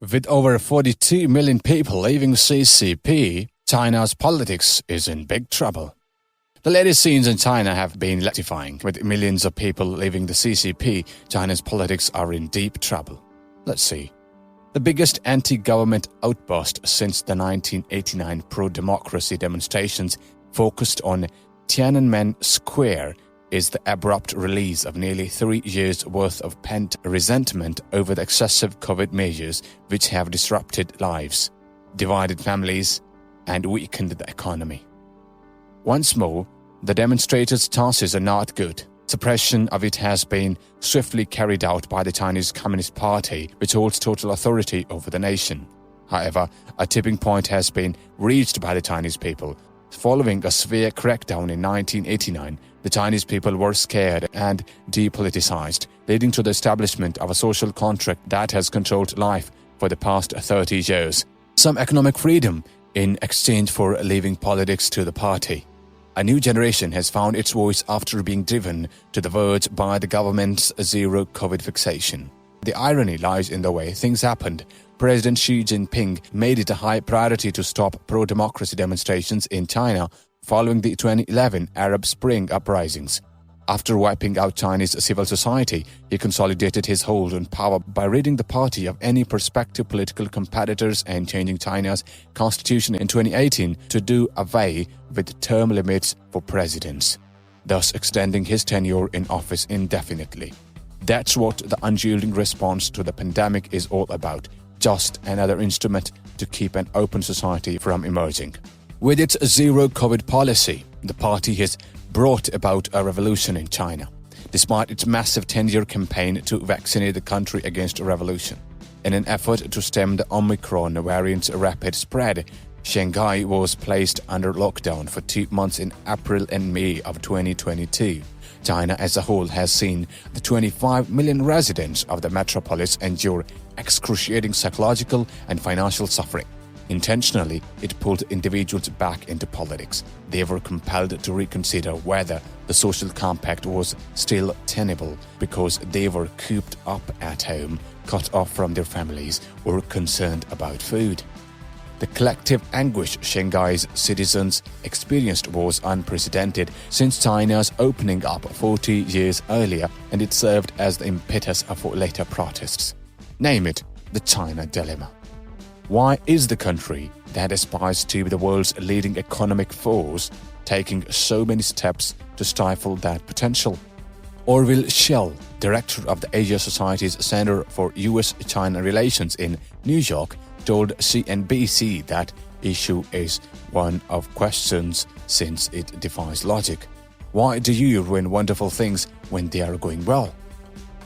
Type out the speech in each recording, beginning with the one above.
With over 42 million people leaving CCP, China's politics is in big trouble. The latest scenes in China have been electrifying. With millions of people leaving the CCP, China's politics are in deep trouble. Let's see. The biggest anti-government outburst since the 1989 pro-democracy demonstrations focused on Tiananmen Square is the abrupt release of nearly 3 years' worth of pent resentment over the excessive COVID measures which have disrupted lives, divided families, and weakened the economy. Once more, the demonstrators' chances are not good. Suppression of it has been swiftly carried out by the Chinese Communist Party, which holds total authority over the nation. However, a tipping point has been reached by the Chinese people. Following a severe crackdown in 1989, the Chinese people were scared and depoliticized, leading to the establishment of a social contract that has controlled life for the past 30 years. Some economic freedom in exchange for leaving politics to the party. A new generation has found its voice after being driven to the verge by the government's zero-COVID fixation. The irony lies in the way things happened. President Xi Jinping made it a high priority to stop pro-democracy demonstrations in China following the 2011 Arab Spring uprisings. After wiping out Chinese civil society, he consolidated his hold on power by ridding the party of any prospective political competitors and changing China's constitution in 2018 to do away with term limits for presidents, thus extending his tenure in office indefinitely. That's what the unyielding response to the pandemic is all about, just another instrument to keep an open society from emerging. With its zero-COVID policy, the party has brought about a revolution in China, despite its massive 10-year campaign to vaccinate the country against a revolution. In an effort to stem the Omicron variant's rapid spread, Shanghai was placed under lockdown for 2 months in April and May of 2022. China as a whole has seen the 25 million residents of the metropolis endure excruciating psychological and financial suffering. Intentionally, it pulled individuals back into politics. They were compelled to reconsider whether the social compact was still tenable because they were cooped up at home, cut off from their families, or concerned about food. The collective anguish Shanghai's citizens experienced was unprecedented since China's opening up 40 years earlier, and it served as the impetus for later protests. Name it, the China dilemma. Why is the country that aspires to be the world's leading economic force taking so many steps to stifle that potential? Orville Schell, director of the Asia Society's Center for U.S.-China Relations in New York, told CNBC that issue is one of questions since it defies logic. Why do you ruin wonderful things when they are going well?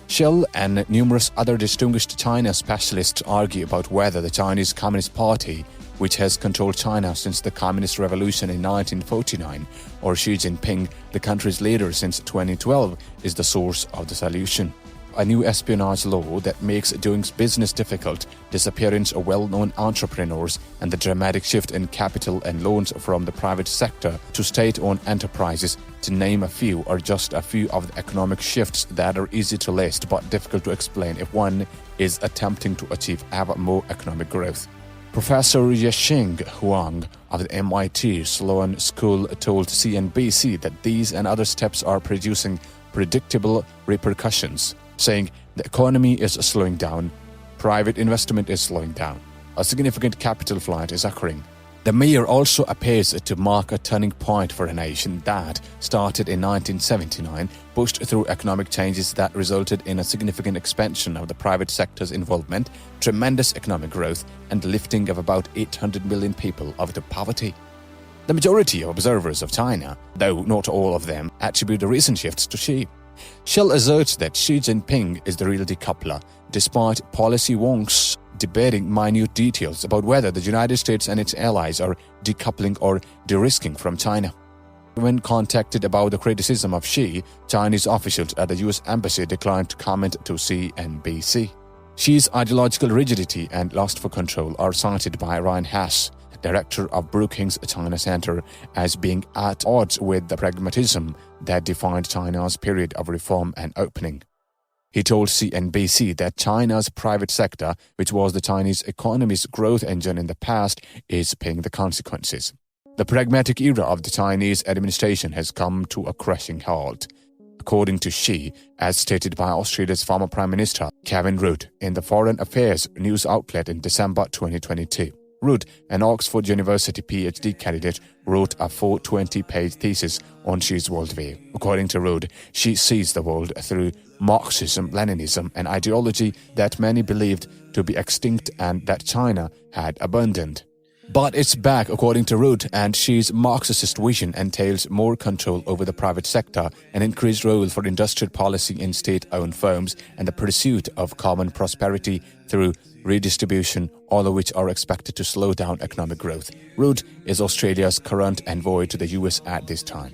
Schell and numerous other distinguished China specialists argue about whether the Chinese Communist Party, which has controlled China since the Communist Revolution in 1949, or Xi Jinping, the country's leader since 2012, is the source of the solution. A new espionage law that makes doing business difficult, disappearance of well-known entrepreneurs, and the dramatic shift in capital and loans from the private sector to state-owned enterprises, to name a few, are just a few of the economic shifts that are easy to list but difficult to explain if one is attempting to achieve ever more economic growth. Professor Yashing Huang of the MIT Sloan School told CNBC that these and other steps are producing predictable repercussions, saying the economy is slowing down, private investment is slowing down, a significant capital flight is occurring. The mayor also appears to mark a turning point for a nation that started in 1979, pushed through economic changes that resulted in a significant expansion of the private sector's involvement, tremendous economic growth, and the lifting of about 800 million people out of poverty. The majority of observers of China, though not all of them, attribute the recent shifts to Xi. Schell asserts that Xi Jinping is the real decoupler, despite policy wonks debating minute details about whether the United States and its allies are decoupling or de-risking from China. When contacted about the criticism of Xi, Chinese officials at the U.S. Embassy declined to comment to CNBC. Xi's ideological rigidity and lust for control are cited by Ryan Hess, director of Brookings China Center, as being at odds with the pragmatism that defined China's period of reform and opening. He told CNBC that China's private sector, which was the Chinese economy's growth engine in the past, is paying the consequences. The pragmatic era of the Chinese administration has come to a crashing halt, according to Xi, as stated by Australia's former Prime Minister Kevin Rudd in the Foreign Affairs news outlet in December 2022. Rudd, an Oxford University PhD candidate, wrote a 420-page thesis on Xi's worldview. According to Rudd, Xi sees the world through Marxism, Leninism, an ideology that many believed to be extinct and that China had abandoned. But it's back, according to Rudd, and Xi's Marxist vision entails more control over the private sector, an increased role for industrial policy in state-owned firms, and the pursuit of common prosperity through redistribution, all of which are expected to slow down economic growth. Rudd is Australia's current envoy to the US at this time.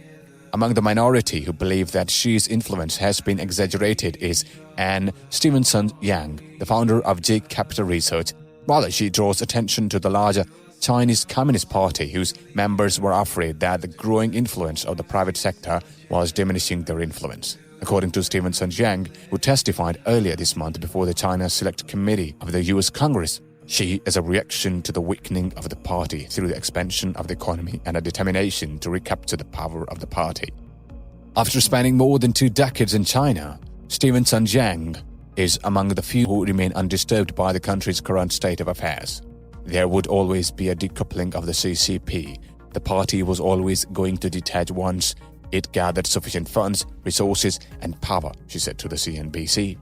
Among the minority who believe that Xi's influence has been exaggerated is Anne Stevenson-Yang, the founder of J Capital Research. While she draws attention to the larger Chinese Communist Party, whose members were afraid that the growing influence of the private sector was diminishing their influence. According to Stevenson-Yang, who testified earlier this month before the China Select Committee of the US Congress, Xi is a reaction to the weakening of the party through the expansion of the economy and a determination to recapture the power of the party. After spending more than 2 decades in China, Stevenson-Yang is among the few who remain undisturbed by the country's current state of affairs. There would always be a decoupling of the CCP. The party was always going to detach once it gathered sufficient funds, resources, and power, she said to the CNBC.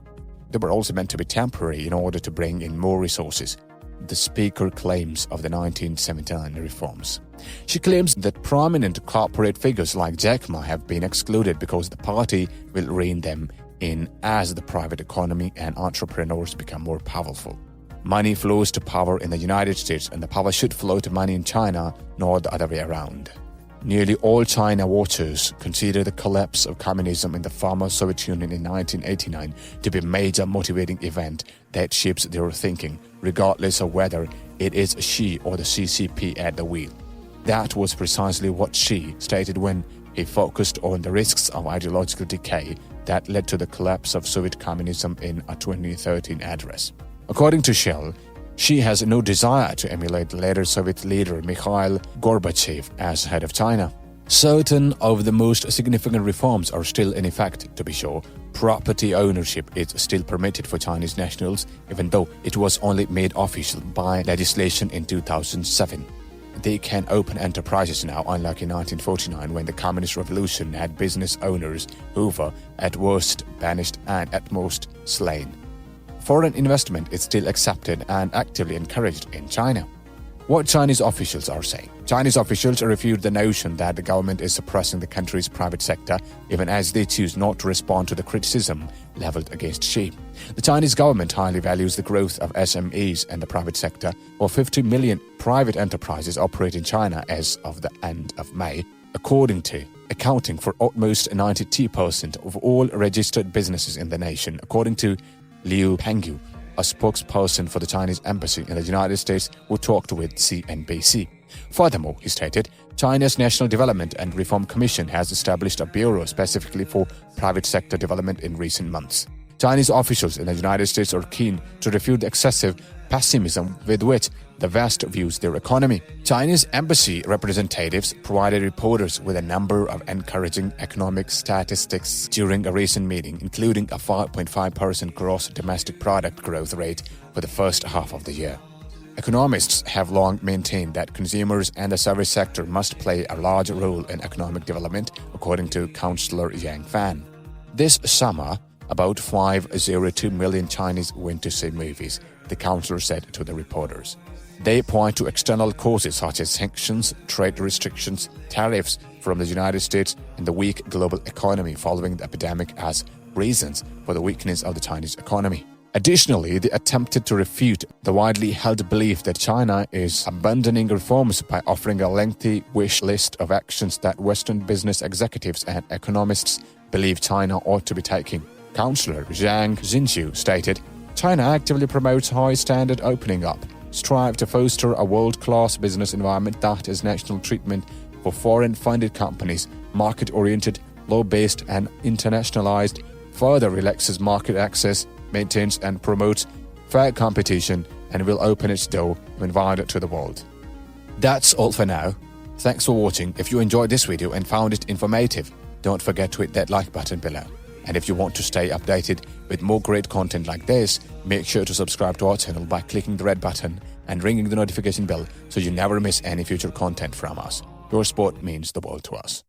They were also meant to be temporary in order to bring in more resources, the speaker claims of the 1979 reforms. She claims that prominent corporate figures like Jack Ma have been excluded because the party will rein them in as the private economy and entrepreneurs become more powerful. Money flows to power in the United States and the power should flow to money in China, not the other way around. Nearly all China watchers consider the collapse of communism in the former Soviet Union in 1989 to be a major motivating event that shapes their thinking, regardless of whether it is Xi or the CCP at the wheel. That was precisely what Xi stated when he focused on the risks of ideological decay that led to the collapse of Soviet communism in a 2013 address. According to Shell, Xi has no desire to emulate the later Soviet leader Mikhail Gorbachev as head of China. Certain of the most significant reforms are still in effect, to be sure. Property ownership is still permitted for Chinese nationals, even though it was only made official by legislation in 2007. They can open enterprises now, unlike in 1949 when the Communist Revolution had business owners who were at worst banished and at most slain. Foreign investment is still accepted and actively encouraged in China. What Chinese officials are saying. Chinese officials refute the notion that the government is suppressing the country's private sector, even as they choose not to respond to the criticism leveled against Xi. The Chinese government highly values the growth of SMEs and the private sector, while 50 million private enterprises operate in China as of the end of May, accounting for almost 92% of all registered businesses in the nation, according to Liu Pengyu, a spokesperson for the Chinese embassy in the United States who talked with CNBC. Furthermore, he stated, China's National Development and Reform Commission has established a bureau specifically for private sector development in recent months. Chinese officials in the United States are keen to refute the excessive pessimism with which the West views their economy. Chinese embassy representatives provided reporters with a number of encouraging economic statistics during a recent meeting, including a 5.5% gross domestic product growth rate for the first half of the year. Economists have long maintained that consumers and the service sector must play a large role in economic development, according to Councillor Yang Fan. This summer, about 502 million Chinese went to see movies, the councillor said to the reporters. They point to external causes such as sanctions, trade restrictions, tariffs from the United States, and the weak global economy following the epidemic as reasons for the weakness of the Chinese economy. Additionally, they attempted to refute the widely held belief that China is abandoning reforms by offering a lengthy wish list of actions that Western business executives and economists believe China ought to be taking. Councillor Zhang Xinqiu stated, China actively promotes high-standard opening up, strive to foster a world-class business environment that is national treatment for foreign-funded companies, market-oriented, law-based and internationalized, further relaxes market access, maintains and promotes fair competition, and will open its door when wider to the world. That's all for now. Thanks for watching. If you enjoyed this video and found it informative, don't forget to hit that like button below. And if you want to stay updated with more great content like this, make sure to subscribe to our channel by clicking the red button and ringing the notification bell so you never miss any future content from us. Your support means the world to us.